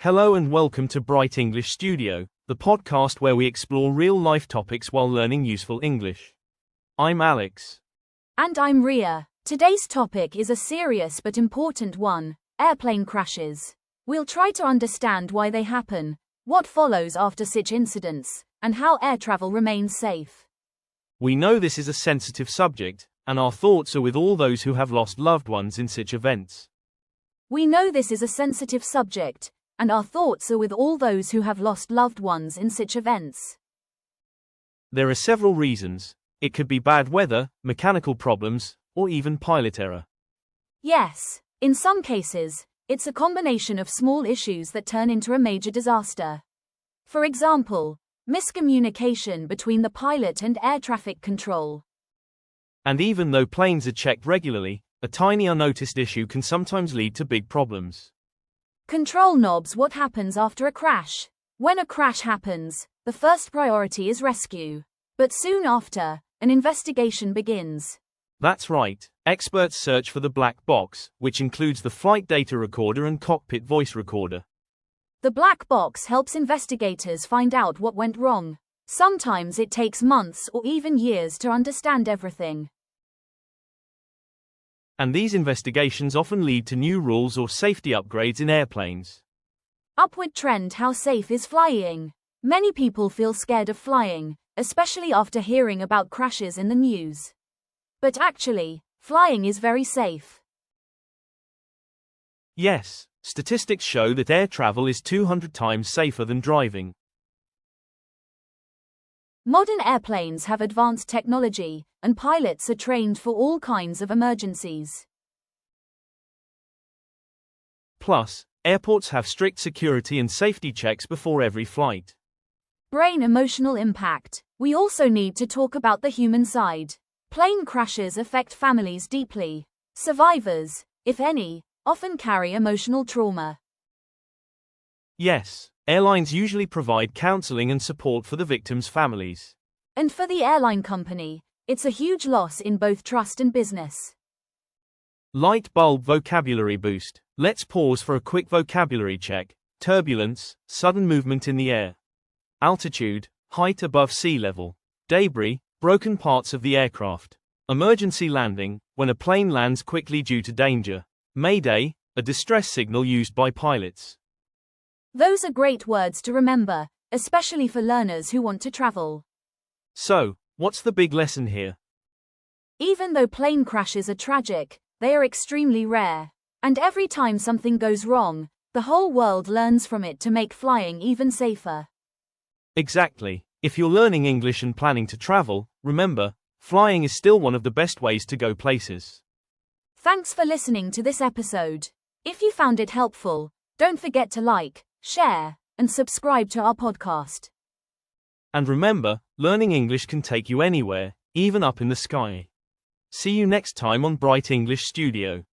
Hello and welcome to Bright English Studio, the podcast where we explore real-life topics while learning useful English. I'm Alex. And I'm Ria. Today's topic is a serious but important one: airplane crashes. We'll try to understand why they happen, what follows after such incidents, and how air travel remains safe. We know this is a sensitive subject, and our thoughts are with all those who have lost loved ones in such events. We know this is a sensitive subject, and our thoughts are with all those who have lost loved ones in such events. There are several reasons. It could be bad weather, mechanical problems, or even pilot error. Yes, in some cases, it's a combination of small issues that turn into a major disaster. For example, miscommunication between the pilot and air traffic control. And even though planes are checked regularly, a tiny unnoticed issue can sometimes lead to big problems. Control knobs. What happens after a crash? When a crash happens, the first priority is rescue. But soon after, an investigation begins. That's right. Experts search for the black box, which includes the flight data recorder and cockpit voice recorder. The black box helps investigators find out what went wrong. Sometimes it takes months or even years to understand everything. And these investigations often lead to new rules or safety upgrades in airplanes. Upward trend: how safe is flying? Many people feel scared of flying, especially after hearing about crashes in the news. But actually, flying is very safe. Yes, statistics show that air travel is 200 times safer than driving. Modern airplanes have advanced technology, and pilots are trained for all kinds of emergencies. Plus, airports have strict security and safety checks before every flight. Brain emotional impact. We also need to talk about the human side. Plane crashes affect families deeply. Survivors, if any, often carry emotional trauma. Yes, airlines usually provide counseling and support for the victims' families. And for the airline company, it's a huge loss in both trust and business. Light bulb vocabulary boost. Let's pause for a quick vocabulary check. Turbulence, sudden movement in the air. Altitude, height above sea level. Debris, broken parts of the aircraft. Emergency landing, when a plane lands quickly due to danger. Mayday, a distress signal used by pilots. Those are great words to remember, especially for learners who want to travel. So, what's the big lesson here? Even though plane crashes are tragic, they are extremely rare. And every time something goes wrong, the whole world learns from it to make flying even safer. Exactly. If you're learning English and planning to travel, remember, flying is still one of the best ways to go places. Thanks for listening to this episode. If you found it helpful, don't forget to like, share, and subscribe to our podcast. And remember, learning English can take you anywhere, even up in the sky. See you next time on Bright English Studio.